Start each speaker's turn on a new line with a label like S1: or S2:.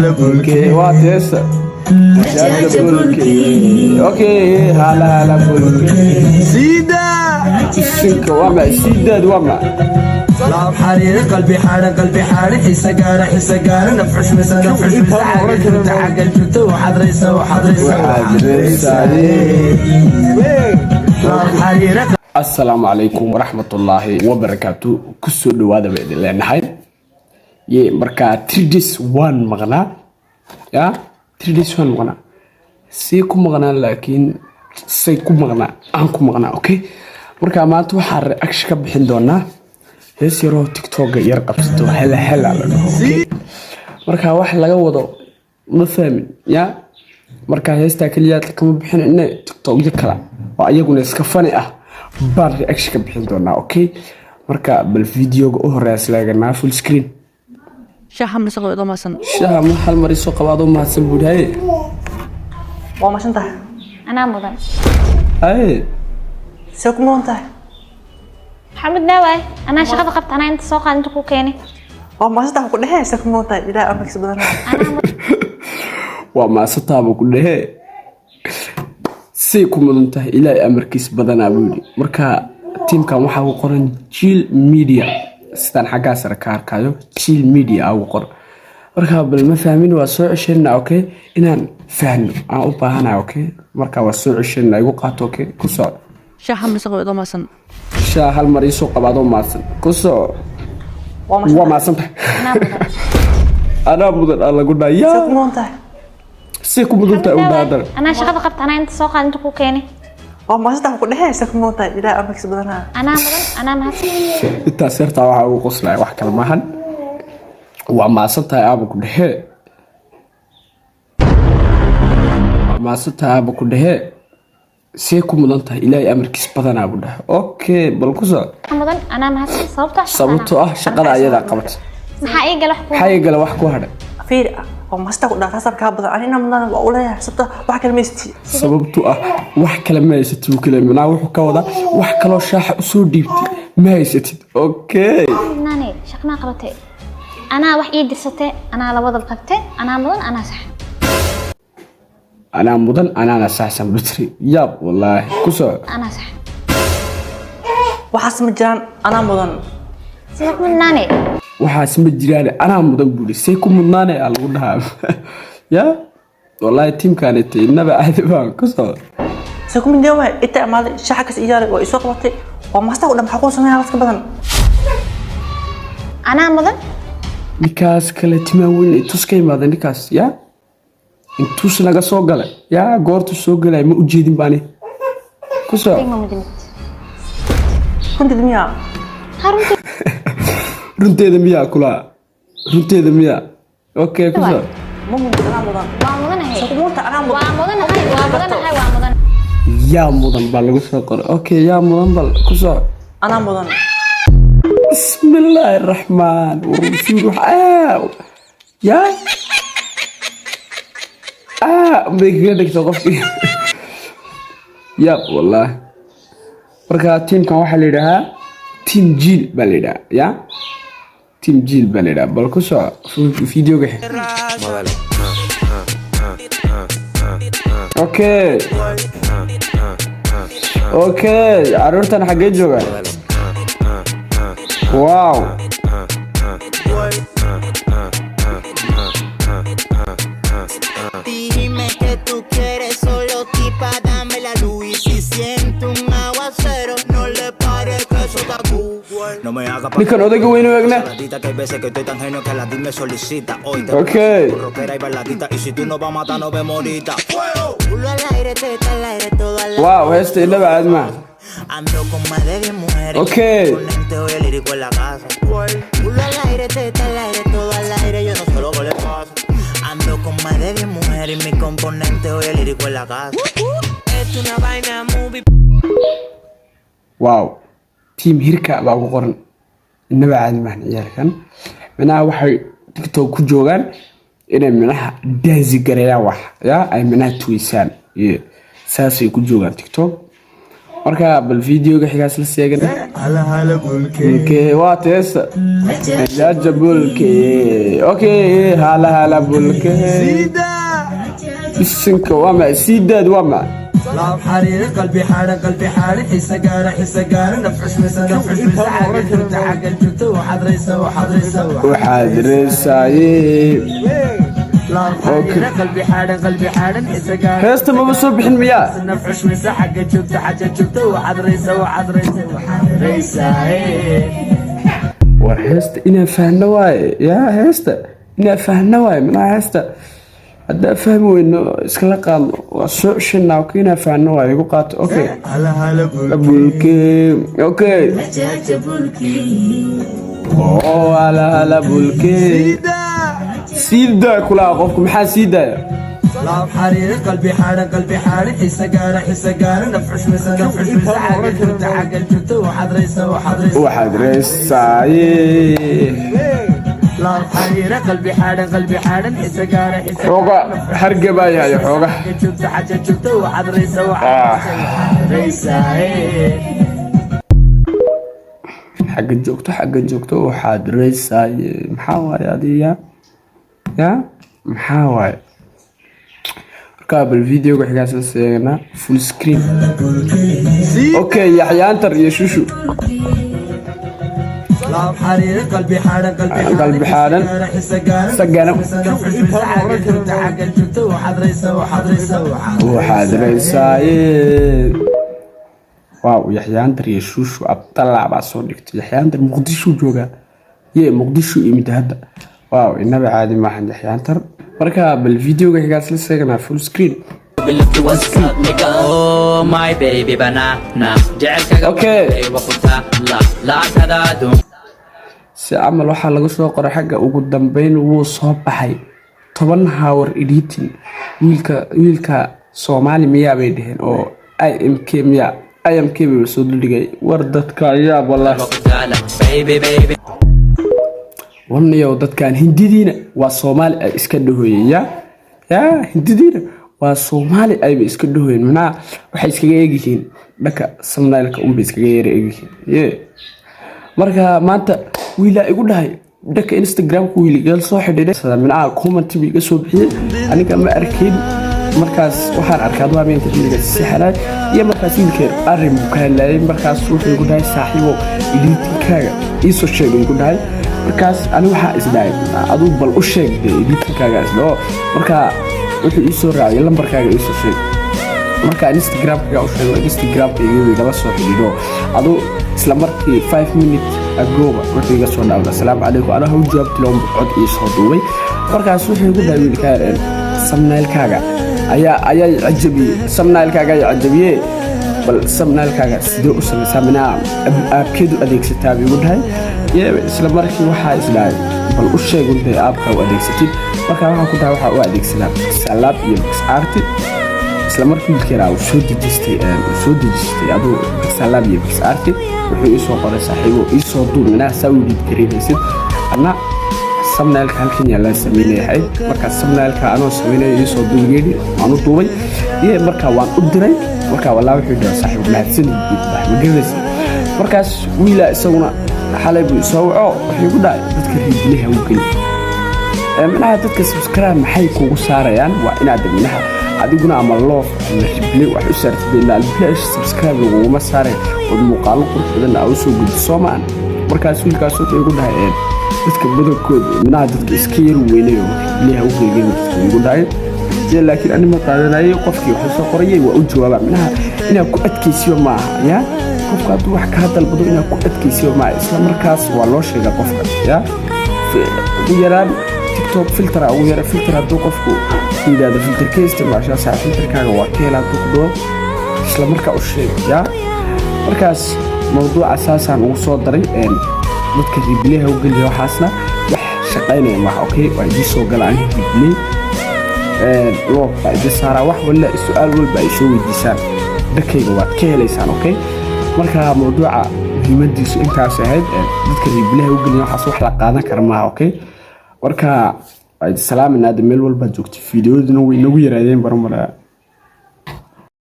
S1: Okay, what is it? Okay, hala bulki. Sida wama sida wama.
S2: لا حرير قلبي حار حسه قاره نفحش مسا عقل جبت وحضر يسوي
S1: السلام عليكم ورحمة الله وبركاته كسر دوادة بإذن الله نحن مركا 3-1 مغنى يا 3-1 مغنى سيكون مغنى لكن سيكون مغنى أنكم مغنى أوكي مركا ما توحر أكشك بحين دونا هيس يرو تيك توك يرقبستو هلا على أوكي مركا واحد لقى وضو مفهمين يا مركا هيستا كليات لكم بحين إنه تيك توك يكلا وأيقون يسكفاني بار أكشك بحين دونا أوكي مركا بالفيديو أهرس لقنا فول سكرين
S3: شاحة من سقوط ما سن
S1: شاحة من حال مريسو قبادو ما سنبود هاي
S4: وما شنطه
S5: أنا مضن
S1: هاي
S4: سوق مونته
S5: محمد نواي أنا شغل قبت أنا أنت سوق أنت كوكيني
S4: وما شنطه كلها سوق مونته إلى أمك سبحان
S5: أنا مضن
S1: وما ستابو كله سيكون مدنته إلى أمريكيس بدنا أقولي مركا تيم كان وحاو قرن جيل ميديا ستان حاجة سركار كايو جيل ميديا أو قر مركا بالمفاهمين وسوء شرنا أوكي إنان فهمنا أو باهنا أوكي مركا وسوء شرنا يوقعت أوكي كسر
S3: شاحة من سقوط ما سن
S1: شاحة المريسو قبادو ماسن كسر وما سنته
S5: أنا مضن
S1: أنا مدن الله قلنا يا
S4: سوق مونته
S1: سيكون مدنته أودادر
S5: أنا شغل قبت أنا أنت سوق أنت كوكيني
S4: وما شنطه كلها سوق مونته إلى أمك سبحان
S5: أنا مضن أنا مهتم
S1: intaa seertaa waxaa ugu qoslaya wax kale maahan waa maasantahay aaba ku dhehee see ku mudan tahay ilaahay amarkiis badanaa buu dhahay okay bal ku soo
S5: مضن أنا مهتم
S1: sababtoo ah shaqada ayadaa qabatay
S5: محايق لحكم
S1: maxaa igala wax ku hadhay
S4: فير وما شنطه كلها حسب كابض أنا من ولا حسبته واحد كلمستي
S1: sababtoo ah wax kale ma haysatid uu kale manaa wuxuu ka wadaa wax kaloo shaaxa u soo dhiibtay ma haysatid okay
S5: ناني شقنا قبتي أنا وح يدي ستة أنا لوضع القبتي أنا مضن أنا صح
S1: anaa mudan anaana saxsan batri yaab wallaahi ku soo
S5: أنا صح
S4: وحسب جان أنا مضن
S5: سيبك من ناني
S1: waxaas ma jiraan anaa mudan buuli say ku mudnaanay aa lagu dhahaa ya wallaahi tiimkaanita inaba aadi baan ku soo
S4: سوق من جوا إنت مالي شحكة إيجار ويسوق وقتي وما شنطه ولا محقوق سماه على سكبدن
S5: أنا مضن
S1: ninkaas kale timaa weyn intuus ka imaada ninkaas ya intuus naga soo galay ya goortu soo galay ma ujeedin baani ku soo
S5: ديما مدنت
S4: كنت دميا
S5: هارونتي
S1: runteeda miyaa kulaa runteeda miyaa okay ku soo
S4: ممكن أنا مضن
S5: ومضن هاي
S4: سوق مونته أنا مضن
S5: ومضن
S1: yaa mudan baa lagu soo qoray okay yaa mudan bal ku soo
S4: أنا مضن
S1: بسم الله الرحمن الرحيم يا بيقدر توقفي يا والله marka teamkan waxa la yiraahdaa team jiil baa la yiraahdaa ya team jiil baa la yiraahdaa bal ku soo videoga okay arurtan xagee joogaan wow
S6: Dime que tú quieres solo tipa, dame la luz. Y si siento un aguacero, no le pare que eso está cool. No me hagas
S1: ninkan odayga weyn u eegna
S6: baladita, que hay veces que estoy tan genio que la DIM me solicita. Hoy te
S1: okay
S6: rockera y bailadita. Y si tú no vas a matar, nos vemos ahorita. Culo al aire, teta al aire, todo al aire.
S1: wow heesta inaba aadma
S6: Ando con más de 10 mujeres.
S1: Okay.
S6: Componente hoy el lírico en la casa. Culo al aire, teta al aire, todo al aire. Yo no sé lo que le pasa. Ando con más de 10 mujeres y mi componente hoy el lírico en la casa. Es una vaina movie.
S1: wow team hirka baa ugu qoran inaba caadi maahan ciyaalkan minaha waxay tiktok ku joogaan inay minaha daansi gareeyaan wax ya ay minaha tuweysaan iyo saasay ku joogaan tiktok marka bal videoga xigaas la seegan
S2: هلا هلا بولكي
S1: bulke waa teesa jaaja bulke okay hala bulke isinka waa ma sidaad waa ma
S2: لا حرير قلبي حارة حس قارة نفعش مسا عقل جبت عقل جبت وحد ريسة
S1: waxaad reesaaye
S2: لا حرير قلبي حارة حس قارة
S1: heesta maba soo bixin miyaa
S2: نفعش مسا عقل جبت وحد ريسة
S1: war heesta inaan fahno waaye yaa heesta inaan fahno waaye minaa heesta haddaa fahmi weyno iskala qaadno waa soo ceshanaa ka inaan fahno waaye igu qaato okay
S2: هلا هلا
S1: bulke okay oo hala bulke siidaa kulaa qofku maxaa siidaaya
S2: لا حرير قلبي حارة حس قارة نفعش مسا عقل جبت وحد ريسة
S1: waxaad reesaaye
S2: لا حرير قلبي حارة حس قارة
S1: xooga hargabayahayo xooga
S2: جبت وحد ريسة
S1: xagga joogto waxaad reesaaye maxaa waaye adiga yaa maxaa waaye markaa bal videoga xigaas la seeganaa full screen okay yaxyaantar iyo shushu
S2: لا حرير قلبي حارة حس قارة
S1: sagana
S2: عقل جبت وحد ريسة
S1: waxaad reesaaye waaw yaxyaantar iyo shushu abdallah baa soo dhigtay yaxyaantar muqdisho jooga yee muqdisho imid hadda waaw inaba caadi maahan yaxyaantar marka bal videoga xigaas la seeganaa full screen
S7: Oh my baby banana
S1: Okay. si camal waxaa laga soo qoray xagga ugu dambeyn wuu soo baxay 10 hour editing wiilka Soomaali miyaa bay dhaheen oo IMK miyaa IMK bay soo dhigay war dadka ayaa wallahi wanayo dadkan hindidiina waa Soomaali ay iska dhahoyaya yaa hindidiina waa Soomaali ay iska dhahoyeen mana waxay iskaga eegyihiin dhaka thumbnailka iskaga yeereeyeen marka maanta wiila igu dhahay dhaka Instagram ku wiiligal soo xidhiidhay sadamina comment bi iga soo bixiyay aniga ma arkin markaas waxaan arkaa daameynta xilliga si xalaal iyo markaas wiilkeer arrin ka helay markaas wuxuu igu dhahay saaxiibo editkaaga iso sheegay igu dhahay markaas aniga waxa isdaay aduu bal u sheegay editkaaga isdo marka wuxuu isoo raacay lambarkaaga isoo sheeg marka Instagram-ka u sheegay Instagram-ka iyo igala soo xidhiidho aduu isla markii 5 minutes ago wuxuu iga soo dhaaway assalaamu calaykum ana huu jawaabti loo cod ii soo duubay markaas wuxuu igu dhahay wiilkaaga thumbnailkaaga ayaa thumbnailkaaga ayaa cajabiyay bal thumbnailkaaga sidoo u samaysaa mina aabkeedu adeegsataa igu dhahay isla markii waxa isdhaay bal u sheeg inta aabka u adeegsatid marka waxa ku dhahay waxa uu adeegsadaa salaad iyo art isla markii wiilkeena uu soo dejistay adoo salaad iyo art wuxuu isoo qoray saaxiibo isoo duubnaa saawid gareeysid ana thumbnailka halkan yaala sameeyay marka thumbnailka anoo sameeyay isoo duugeeyay aanu duubay marka waan u diray marka wallahi wuxuu dhahay saaxiibo mahadsan magalaysi markaas wiila isaguna xalay buu soo waco wuxuu ku dhahay dadka riidinaha u gal minaha dadka subscribe maxay kugu saarayaan waa inaad minaha adiguna ama loo replay wax u saartay la flash subscribe ugu ma saaray oo muuqaal qurux badan oo soo gudbiso maan markaas wiilkaas wuxuu igu dhahay dadka badankood minaha dadka iska yar weynayo leeyahay u geeyay igu dhahay laakiin anima qaadanay qofkii wax soo qorayay waa u jawaaba minaha ina ku adkaysiyo ma aha ya qofka hadduu wax ka dalbado inaa ku adkaysiyo ma isla markaas waa loo sheegaa qofka ya ugu yaraan TikTok filter ugu yaraan filter hadduu qofku yidhaahdo filterka isticmaashaa saa filterkaaga waa ka helaa duqdo isla markaa u sheeg ya markaas mawduuca asaasaan ugu soo daray dadka ribliha u geliya waxaasna wax shaqaynaya ma okay waa idin soo galaan riblih loo baa saara wax wala su'aal walba ay soo weydiisaan dadkayga waad ka helaysaan okay marka mawduuca muhiimadiisu intaas ahayd dadka ribliha u geliya waxaas wax la qaadan kara ma okay marka ay salaamina meel walba joogto fiidiyooduna way nagu yiraadeen barmara